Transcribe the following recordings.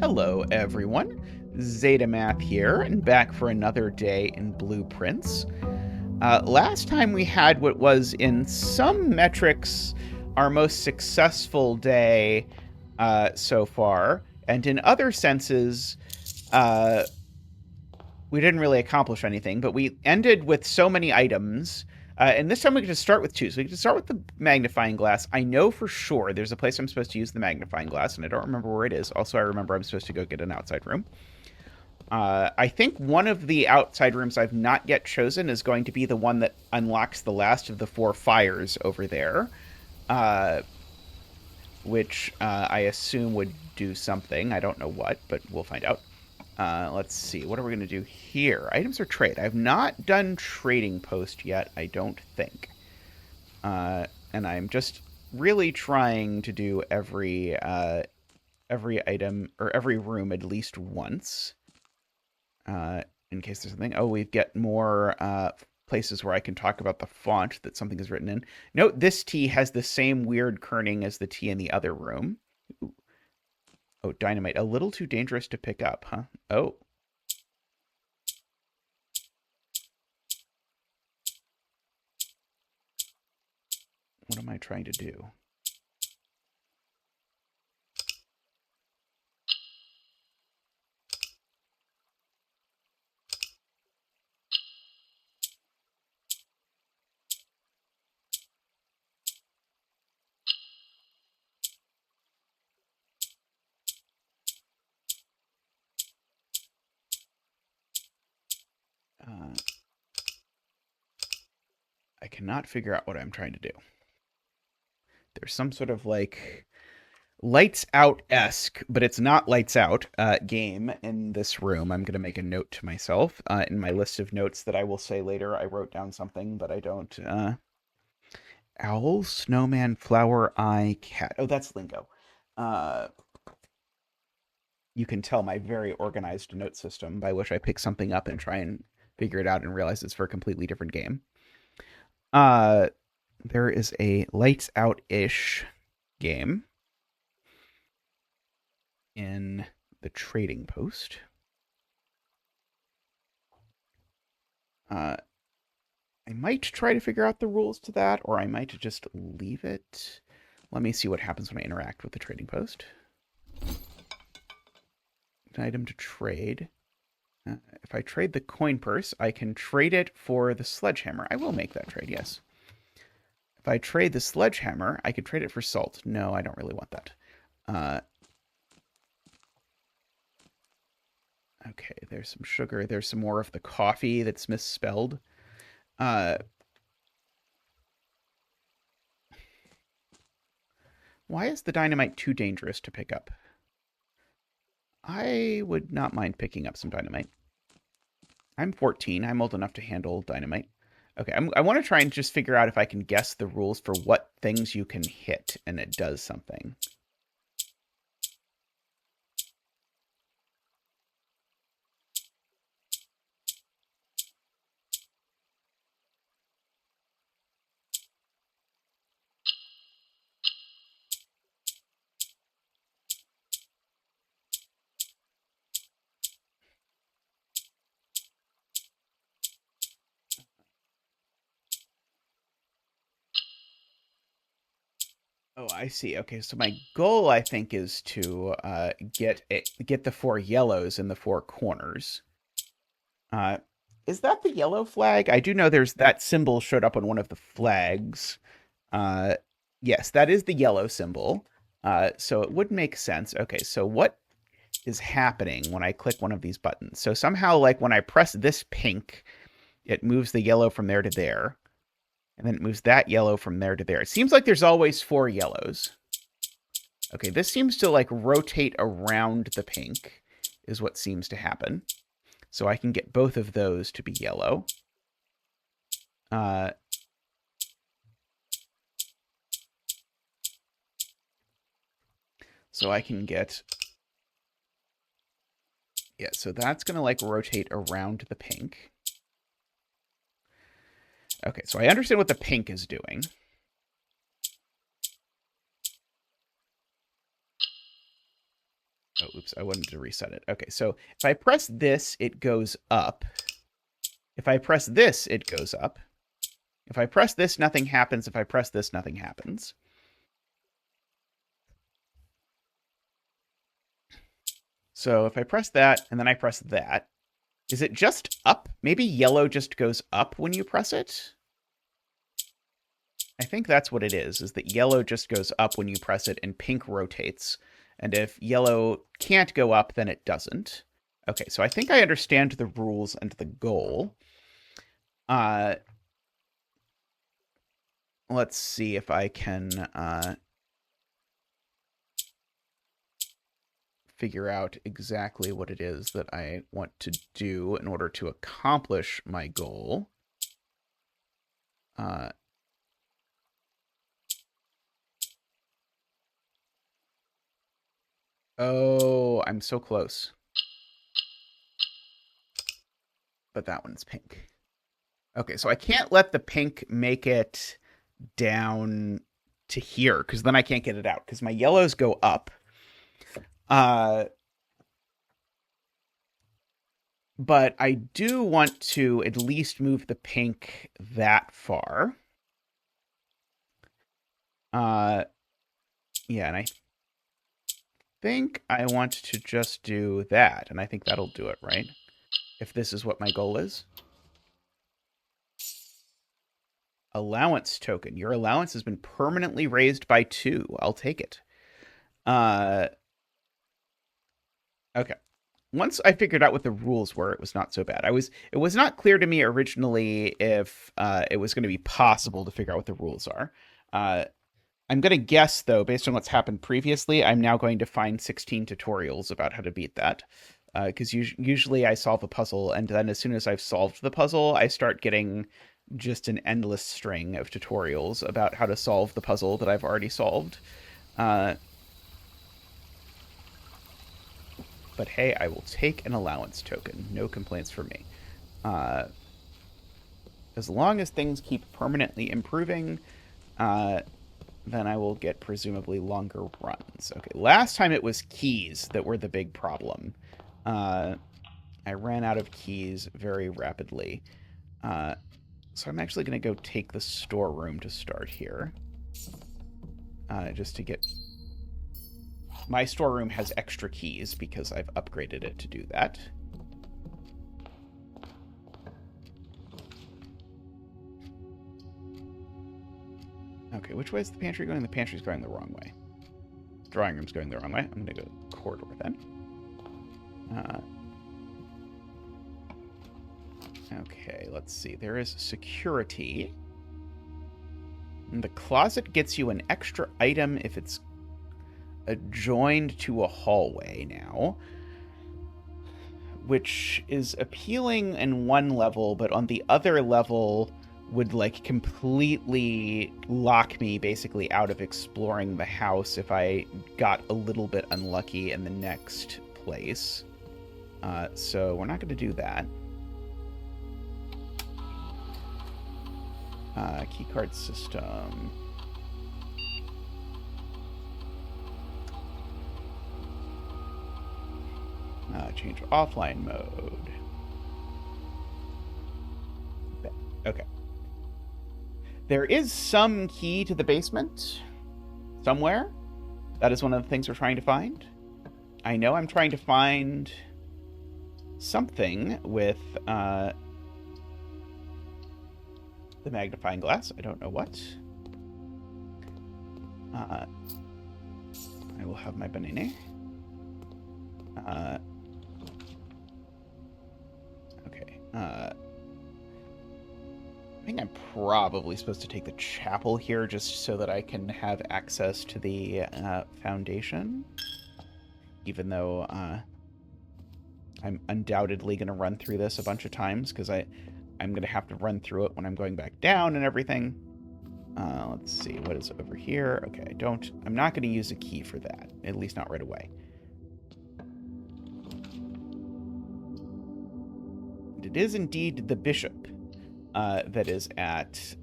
Hello, everyone. Zetamath here, and back for another day in Blueprints. Last time we had what was, in some metrics, our most successful day so far, and in other senses, uh, we didn't really accomplish anything, but we ended with so many items. And this time we get to start with two. So we get to start with the magnifying glass. I know for sure there's a place I'm supposed to use the magnifying glass, and I don't remember where it is. Also, I remember I'm supposed to go get an outside room. I think one of the outside rooms I've not yet chosen is going to be the one that unlocks the last of the four fires over there, uh, which I assume would do something. I don't know what, but we'll find out. Let's see. What are we going to do here? Items or trade? I've not done trading post yet, I don't think. And I'm just really trying to do every item or every room at least once. In case there's something. Oh, we get more places where I can talk about the font that something is written in. Note this tea has the same weird kerning as the tea in the other room. Ooh. Oh, dynamite. A little too dangerous to pick up, huh? Oh. What am I trying to do? I cannot figure out what I'm trying to do. There's some sort of like lights out-esque, but it's not lights out game in this room. I'm going to make a note to myself in my list of notes that I will say later. I wrote down something, but I don't. Owl, snowman, flower, eye, cat. Oh, that's lingo. Uh, you can tell my very organized note system by which I pick something up and try and figure it out and realize it's for a completely different game. Uh, there is a lights out-ish game in the trading post. I might try to figure out the rules to that, or I might just leave it. Let me see what happens when I interact with the trading post. An item to trade. If I trade the coin purse, I can trade it for the sledgehammer. I will make that trade, yes. If I trade the sledgehammer, I could trade it for salt. No, I don't really want that. Okay, there's some sugar. There's some more of the coffee that's misspelled. Why is the dynamite too dangerous to pick up? I would not mind picking up some dynamite. I'm 14. I'm old enough to handle dynamite. Okay, I want to try and just figure out if I can guess the rules for what things you can hit and it does something. Oh, I see. Okay, so my goal, I think, is to get the four yellows in the four corners. Uh, is that the yellow flag? I do know there's that symbol showed up on one of the flags. Uh, yes, that is the yellow symbol. So it would make sense. Okay, so what is happening when I click one of these buttons? So somehow, like when I press this pink, it moves the yellow from there to there. And then it moves that yellow from there to there. It seems like there's always four yellows. Okay, this seems to like rotate around the pink is what seems to happen. So I can get both of those to be yellow. So I can get... Yeah, so that's going to like rotate around the pink. Okay, so I understand what the pink is doing. Oh, oops, I wanted to reset it. Okay, so if I press this, it goes up. If I press this, it goes up. If I press this, nothing happens. If I press this, nothing happens. So if I press that, and then I press that, is it just up? Maybe yellow just goes up when you press it? I think that's what it is that yellow just goes up when you press it, and pink rotates. And if yellow can't go up, then it doesn't. Okay, so I think I understand the rules and the goal. Let's see if I can figure out exactly what it is that I want to do in order to accomplish my goal. Oh, I'm so close. But that one's pink. Okay, so I can't let the pink make it down to here, because then I can't get it out, because my yellows go up. But I do want to at least move the pink that far. Yeah, and I think I want to just do that, and I think that'll do it, right? If this is what my goal is. Allowance token. Your allowance has been permanently raised by 2. I'll take it. Okay. Once I figured out what the rules were, it was not so bad. It was not clear to me originally if it was going to be possible to figure out what the rules are. I'm going to guess, though, based on what's happened previously, I'm now going to find 16 tutorials about how to beat that. Because usually I solve a puzzle, and then as soon as I've solved the puzzle, I start getting just an endless string of tutorials about how to solve the puzzle that I've already solved. But hey, I will take an allowance token. No complaints from me. As long as things keep permanently improving, then I will get presumably longer runs. Okay, last time it was keys that were the big problem. I ran out of keys very rapidly. So I'm actually going to go take the storeroom to start here. Just to get... My storeroom has extra keys because I've upgraded it to do that. Okay, which way is the pantry going? The pantry's going the wrong way. Drawing room's going the wrong way. I'm going to go corridor then. Okay, let's see. There is security. And the closet gets you an extra item if it's adjoined to a hallway now, which is appealing in one level, but on the other level would like completely lock me basically out of exploring the house if I got a little bit unlucky in the next place. So we're not going to do that. Keycard system. Change offline mode. Okay. There is some key to the basement somewhere. That is one of the things we're trying to find. I know I'm trying to find something with the magnifying glass. I don't know what. I will have my banana. Okay. I think I'm probably supposed to take the chapel here just so that I can have access to the foundation. Even though I'm undoubtedly going to run through this a bunch of times because I'm going to have to run through it when I'm going back down and everything. Let's see, what is over here? Okay, I'm not going to use a key for that, at least not right away. And it is indeed the bishop that is at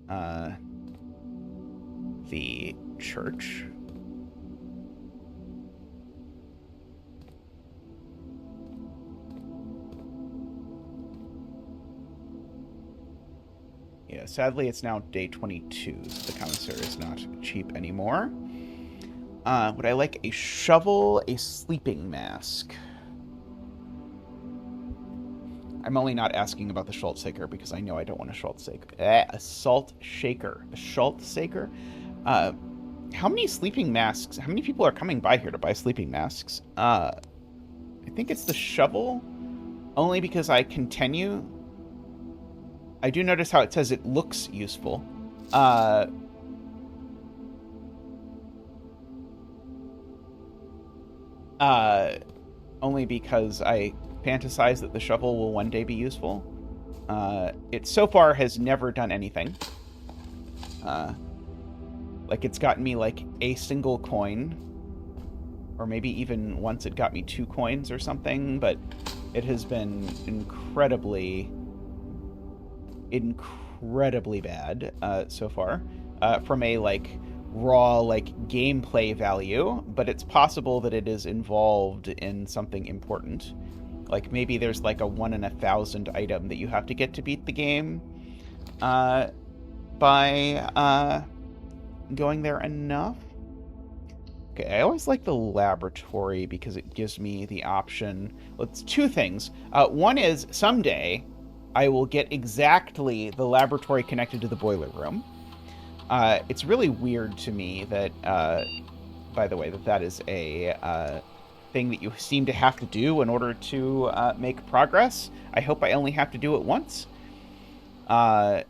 the church. Yeah, sadly it's now day 22, so the commissary is not cheap anymore. Would I like a shovel, a sleeping mask? I'm only not asking about the Schultz shaker because I know I don't want a Schultz shaker. A salt shaker. A Schultz shaker? How many sleeping masks? How many people are coming by here to buy sleeping masks? I think it's the shovel. Only because I continue. I do notice how it says it looks useful. Only because I fantasize that the shovel will one day be useful. It so far has never done anything. Like, it's gotten me, like, a single coin. Or maybe even once it got me 2 coins or something, but it has been incredibly bad so far. From a, like, raw, like, gameplay value, but it's possible that it is involved in something important. Like, maybe there's, like, a 1 in 1,000 item that you have to get to beat the game by going there enough. Okay, I always like the laboratory because it gives me the option. Well, it's 2 things. One is, someday, I will get exactly the laboratory connected to the boiler room. It's really weird to me that, by the way, that is a thing that you seem to have to do in order to make progress. I hope I only have to do it once. Whenever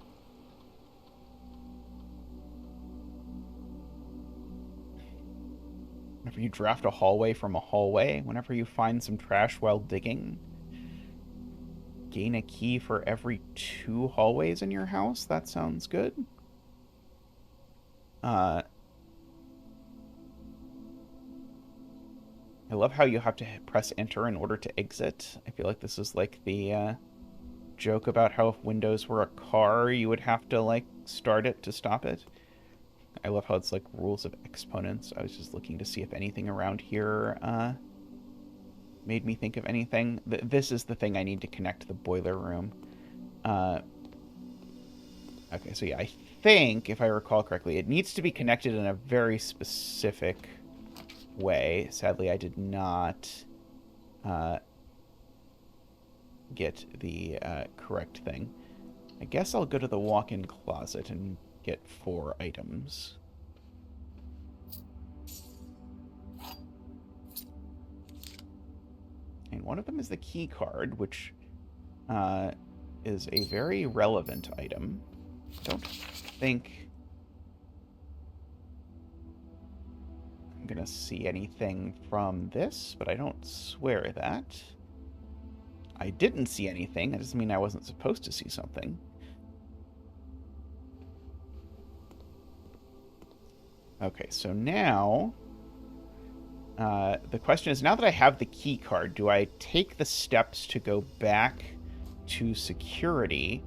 you draft a hallway from a hallway, whenever you find some trash while digging, gain a key for every 2 hallways in your house. That sounds good. I love how you have to press enter in order to exit. I feel like this is like the joke about how if Windows were a car, you would have to, like, start it to stop it. I love how it's like rules of exponents. I was just looking to see if anything around here made me think of anything. This is the thing I need to connect to the boiler room. Okay, so yeah, I think, if I recall correctly, it needs to be connected in a very specific way. Sadly, I did not get the correct thing. I guess I'll go to the walk-in closet and get 4 items. And one of them is the key card, which is a very relevant item. Don't think I'm gonna see anything from this, but I don't swear that. I didn't see anything. That doesn't mean I wasn't supposed to see something. Okay, so now the question is, now that I have the key card, do I take the steps to go back to security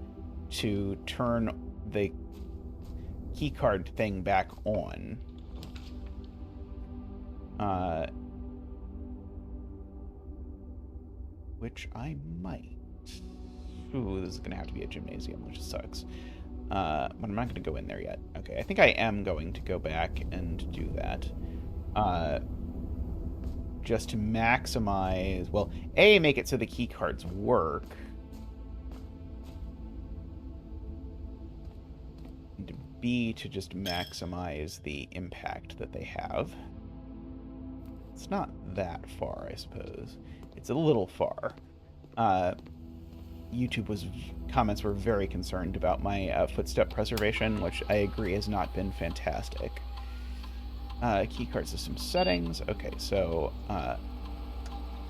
to turn the key card thing back on? Which I might. Ooh, this is going to have to be a gymnasium, which sucks. But I'm not going to go in there yet. Okay, I think I am going to go back and do that. Just to maximize... Well, A, make it so the key cards work. And B, to just maximize the impact that they have. It's not that far, I suppose. It's a little far. Comments were very concerned about my footstep preservation, which I agree has not been fantastic. Keycard system settings. Okay, so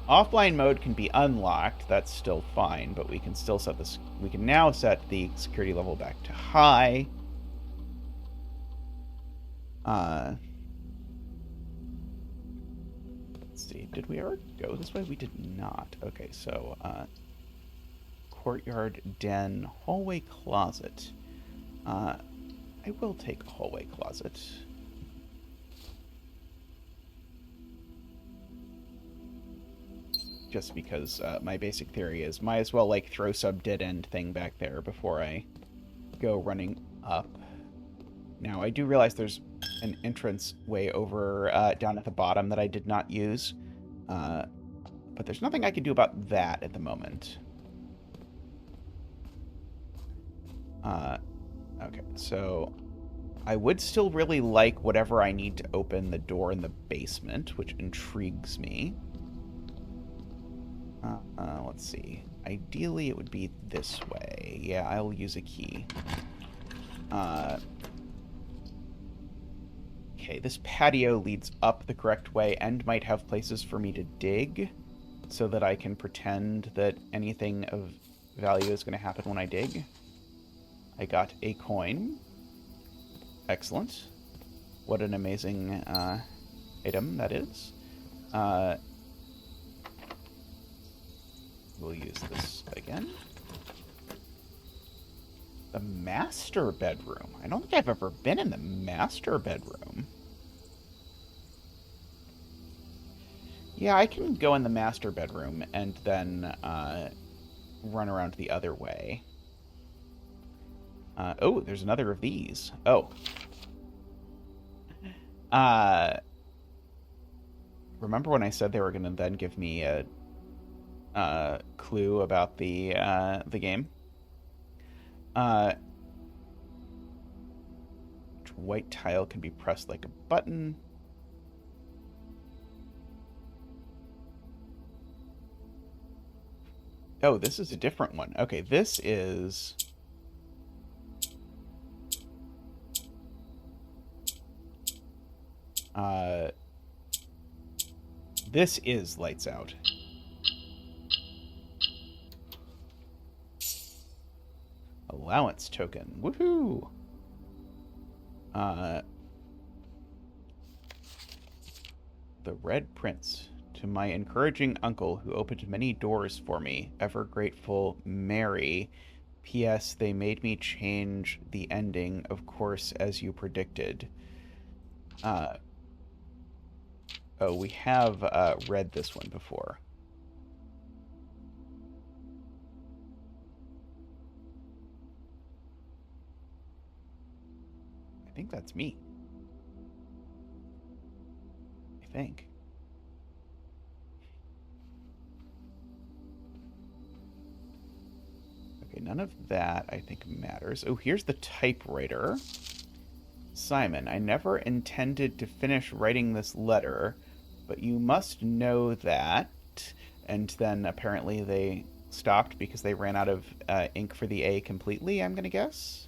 offline mode can be unlocked. That's still fine, but we can still set this. We can now set the security level back to high. Let's see. Did we ever go this way? We did not. Okay, so courtyard, den, hallway, closet. I will take a hallway closet. Just because my basic theory is might as well, like, throw some dead end thing back there before I go running up. Now, I do realize there's an entrance way over down at the bottom that I did not use. But there's nothing I can do about that at the moment. Okay, so I would still really like whatever I need to open the door in the basement, which intrigues me. Let's see. Ideally, it would be this way. Yeah, I'll use a key. Okay, this patio leads up the correct way and might have places for me to dig so that I can pretend that anything of value is going to happen when I dig. I got a coin. Excellent. What an amazing item that is. We'll use this again. The master bedroom. I don't think I've ever been in the master bedroom. Yeah, I can go in the master bedroom and then run around the other way. Oh, there's another of these. Oh. Remember when I said they were going to then give me a clue about the game? White tile can be pressed like a button. Oh, this is a different one. Okay, this is... this is lights out. Allowance token. Woohoo! The Red Prince. To my encouraging uncle, who opened many doors for me, ever grateful, Mary. P.S. They made me change the ending, of course, as you predicted. Oh, we have read this one before. I think that's me. I think. Okay, none of that, I think, matters. Oh, here's the typewriter. Simon, I never intended to finish writing this letter, but you must know that... And then apparently they stopped because they ran out of ink for the A completely, I'm going to guess.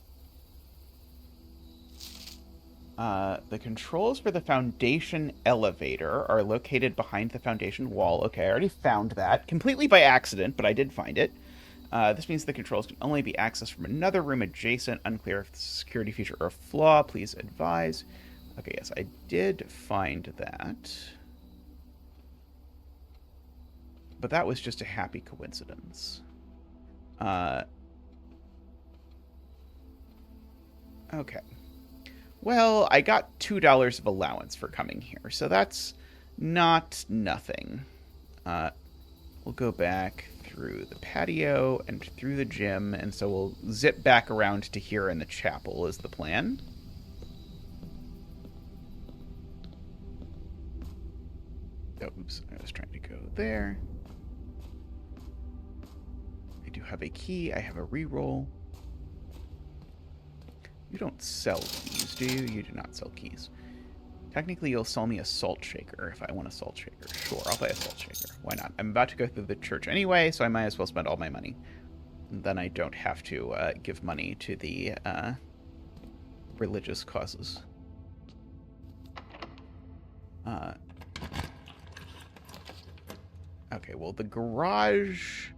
The controls for the Foundation elevator are located behind the Foundation wall. Okay, I already found that. Completely by accident, but I did find it. This means the controls can only be accessed from another room adjacent. Unclear if the security feature or a flaw. Please advise. Okay, yes, I did find that. But that was just a happy coincidence. Okay. Well, I got $2 of allowance for coming here, so that's not nothing. We'll go back through the patio and through the gym, and so we'll zip back around to here in the chapel is the plan. Oops, I was trying to go there. I do have a key. I have a reroll. You don't sell keys, do you? You do not sell keys. Technically, you'll sell me a salt shaker if I want a salt shaker. Sure, I'll buy a salt shaker. Why not? I'm about to go through the church anyway, so I might as well spend all my money. And then I don't have to give money to the religious causes. Okay, well, the garage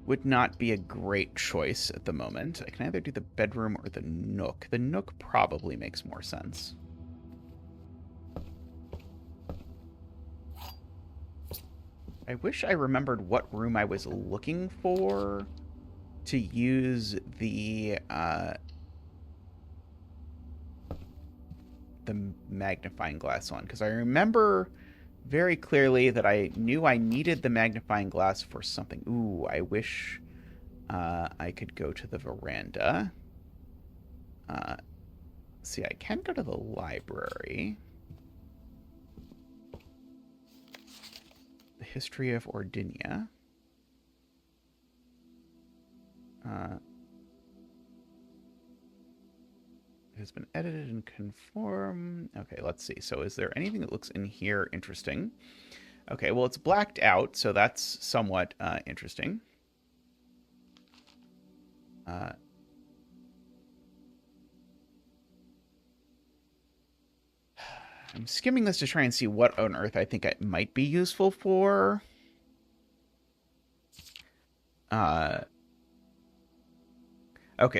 would not be a great choice at the moment. I can either do the bedroom or the nook. The nook probably makes more sense. I wish I remembered what room I was looking for to use the magnifying glass on, because I remember very clearly that I knew I needed the magnifying glass for something. Ooh, I wish I could go to the veranda. See, I can go to the library. The history of Ordinia. It has been edited and conformed. Okay, let's see. So is there anything that looks in here interesting? Okay, well, it's blacked out, so that's somewhat interesting. I'm skimming this to try and see what on earth I think it might be useful for. Okay,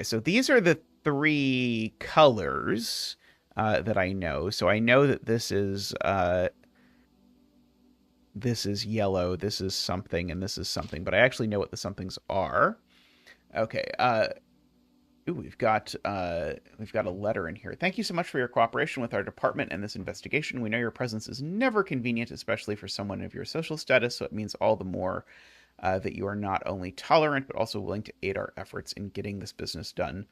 so these are the 3 colors that I know. So I know that this is yellow, this is something, and this is something. But I actually know what the somethings are. Okay. Ooh, we've got a letter in here. Thank you so much for your cooperation with our department and this investigation. We know your presence is never convenient, especially for someone of your social status. So it means all the more that you are not only tolerant, but also willing to aid our efforts in getting this business done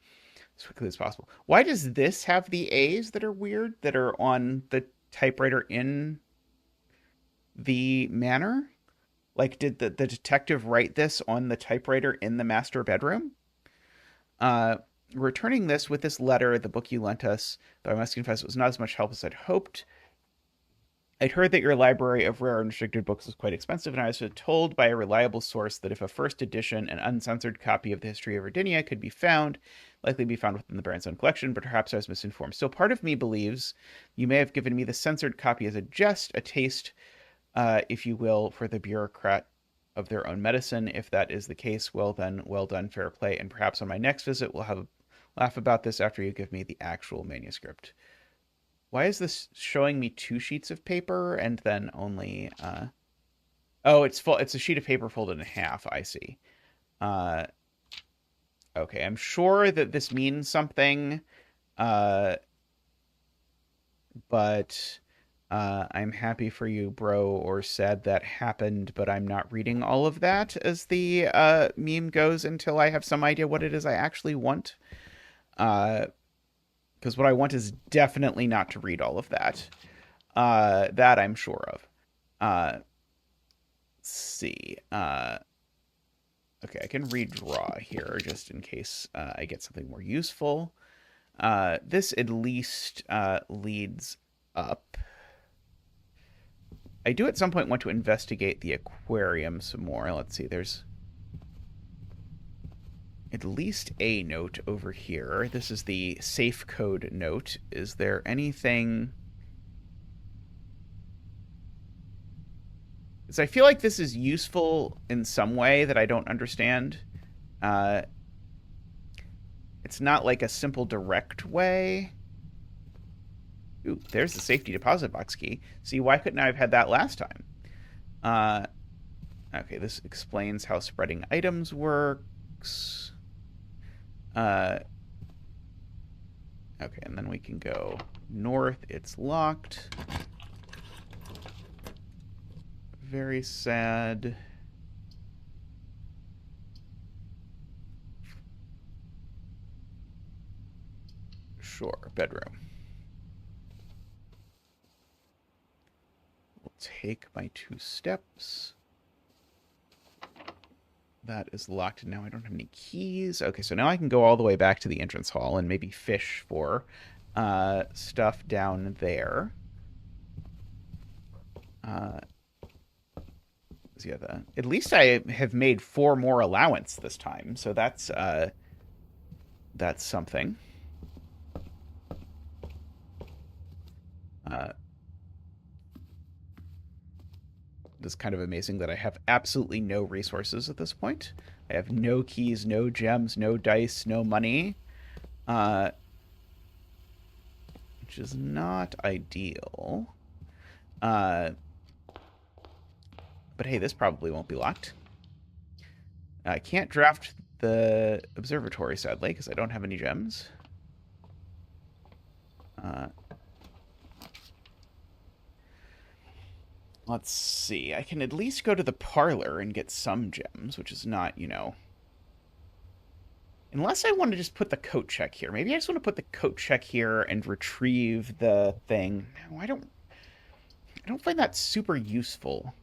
as quickly as possible. Why does this have the A's that are weird, that are on the typewriter in the manor? Like, did the detective write this on the typewriter in the master bedroom? Returning this with this letter, the book you lent us, though I must confess it was not as much help as I'd hoped. I'd heard that your library of rare and restricted books was quite expensive, and I was told by a reliable source that if a first edition and uncensored copy of the History of Virginia could be found, likely be found within the Baron's own collection, but perhaps I was misinformed. So part of me believes you may have given me the censored copy as a jest, a taste, if you will, for the bureaucrat of their own medicine. If that is the case, well then, well done, fair play, and perhaps on my next visit we'll have a laugh about this after you give me the actual manuscript. Why is this showing me 2 sheets of paper and then only oh, it's full, it's a sheet of paper folded in half, I see. Okay, I'm sure that this means something, but I'm happy for you, bro, or sad that happened, but I'm not reading all of that, as the meme goes, until I have some idea what it is I actually want. Because what I want is definitely not to read all of that. That I'm sure of. Let's see. Okay, I can redraw here just in case I get something more useful. This at least leads up. I do at some point want to investigate the aquarium some more. Let's see, there's at least a note over here. This is the safe code note. Is there anything... Because I feel like this is useful in some way that I don't understand. It's not like a simple direct way. Ooh, there's the safety deposit box key. See, why couldn't I have had that last time? Okay, this explains how spreading items works. Okay, and then we can go north. It's locked. Very sad. Sure, bedroom. We'll take my 2 steps. That is locked, and now I don't have any keys. Okay, so now I can go all the way back to the entrance hall and maybe fish for stuff down there. Yeah, at least I have made 4 more allowance this time, so that's something. It's kind of amazing that I have absolutely no resources at this point. I have no keys, no gems, no dice, no money, which is not ideal. But hey, this probably won't be locked. I can't draft the observatory, sadly, because I don't have any gems. Let's see. I can at least go to the parlor and get some gems, which is not, you know... Unless I want to just put the coat check here. Maybe I just want to put the coat check here and retrieve the thing. No, I don't find that super useful.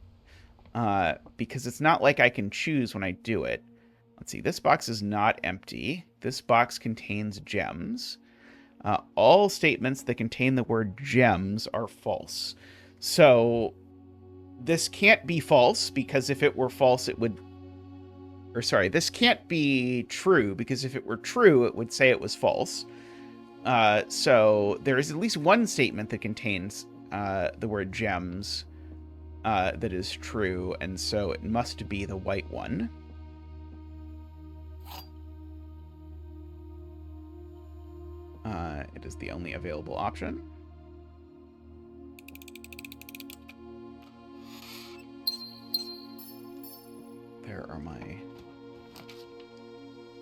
Because it's not like I can choose when I do it. Let's see. This box is not empty. This box contains gems. All statements that contain the word gems are false. So this can't be false, because if it were false, it would... Or sorry, this can't be true, because if it were true, it would say it was false. So there is at least one statement that contains the word gems that is true, and so it must be the white one. It is the only available option. There are my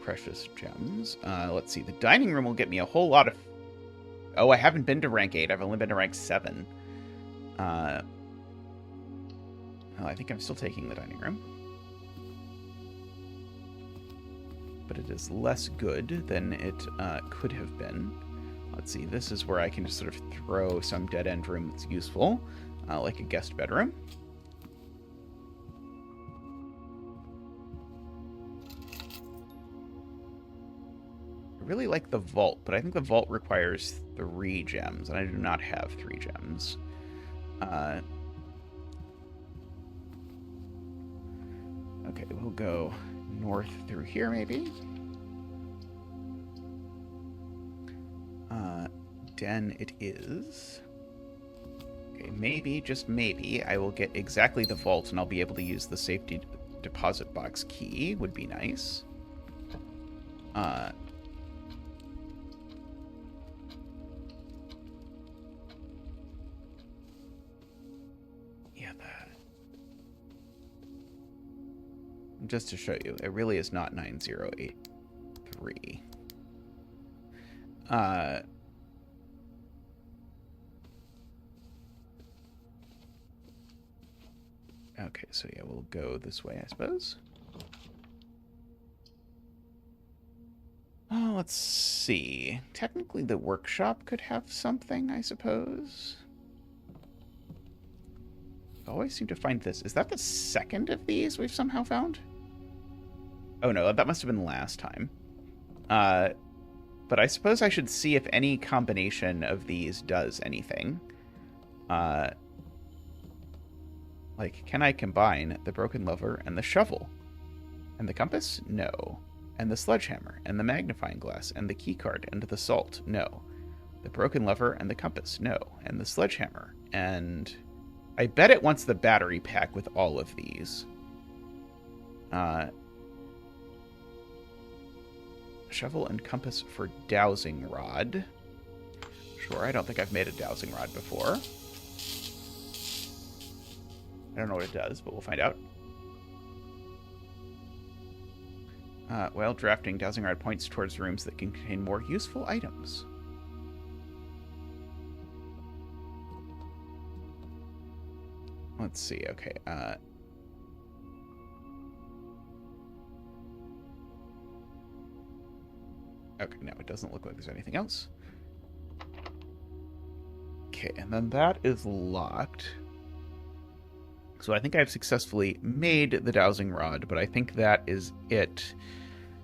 precious gems. Let's see. The dining room will get me a whole lot of... Oh, I haven't been to rank 8. I've only been to rank 7. Oh, I think I'm still taking the dining room. But it is less good than it could have been. Let's see. This is where I can just sort of throw some dead-end room that's useful, like a guest bedroom. I really like the vault, but I think the vault requires 3 gems, and I do not have 3 gems. Okay, we'll go north through here, maybe. Den it is. Okay, maybe, just maybe, I will get exactly the vault, and I'll be able to use the safety deposit box key. Would be nice. Yeah, that. Just to show you, it really is not 9083. Okay, so yeah, we'll go this way, I suppose. Oh, let's see. Technically, the workshop could have something, I suppose. I always seem to find this. Is that the second of these we've somehow found? Oh, no, that must have been last time. But I suppose I should see if any combination of these does anything. Like, can I combine the broken lever and the shovel? And the compass? No. And the sledgehammer, and the magnifying glass, and the keycard, and the salt? No. The broken lever and the compass? No. And the sledgehammer. And I bet it wants the battery pack with all of these. Shovel and compass for dowsing rod. Sure, I don't think I've made a dowsing rod before. I don't know what it does, but we'll find out. Well, drafting dowsing rod points towards rooms that contain more useful items. Let's see, okay. Okay, no, it doesn't look like there's anything else. Okay, and then that is locked. So I think I've successfully made the dowsing rod, but I think that is it.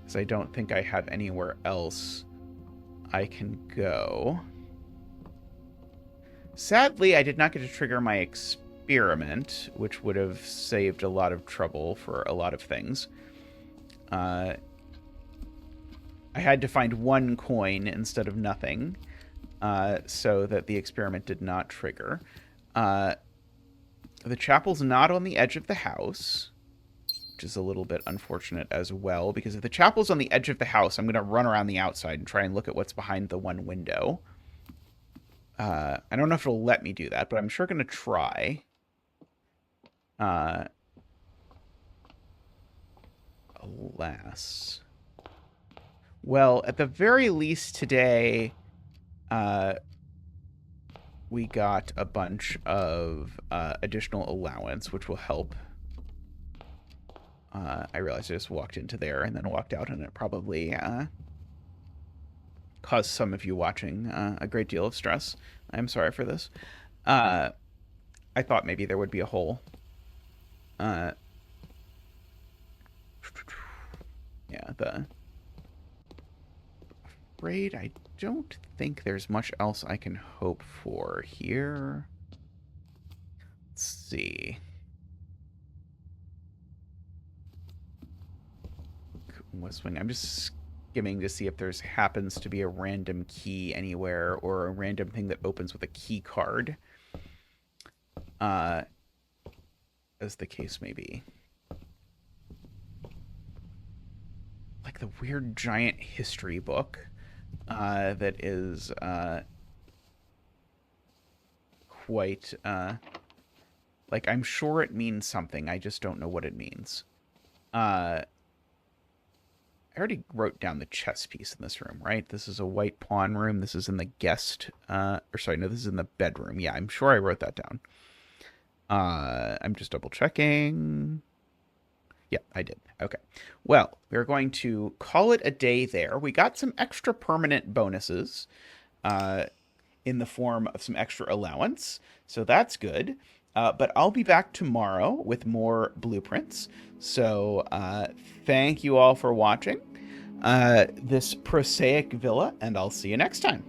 Because I don't think I have anywhere else I can go. Sadly, I did not get to trigger my experiment, which would have saved a lot of trouble for a lot of things. I had to find 1 coin instead of nothing, so that the experiment did not trigger. The chapel's not on the edge of the house, which is a little bit unfortunate as well, because if the chapel's on the edge of the house, I'm going to run around the outside and try and look at what's behind the one window. I don't know if it'll let me do that, but I'm sure going to try. Alas. Well, at the very least today, we got a bunch of additional allowance, which will help I realized I just walked into there and then walked out, and it probably caused some of you watching a great deal of stress. I'm sorry for this. I thought maybe there would be a hole. Yeah, afraid I don't think there's much else I can hope for here. Let's see. West Wing. I'm just skimming to see if there's happens to be a random key anywhere or a random thing that opens with a key card. As the case may be. Like the weird giant history book that is quite like, I'm sure it means something. I just don't know what it means. I already wrote down the chess piece in this room, right? This is a white pawn room. This is in the guest, or sorry, no, this is in the bedroom. Yeah, I'm sure I wrote that down. I'm just double checking. Yeah, I did. Okay. Well, we're going to call it a day there. We got some extra permanent bonuses in the form of some extra allowance, so that's good. But I'll be back tomorrow with more blueprints. So thank you all for watching this prosaic villa, and I'll see you next time.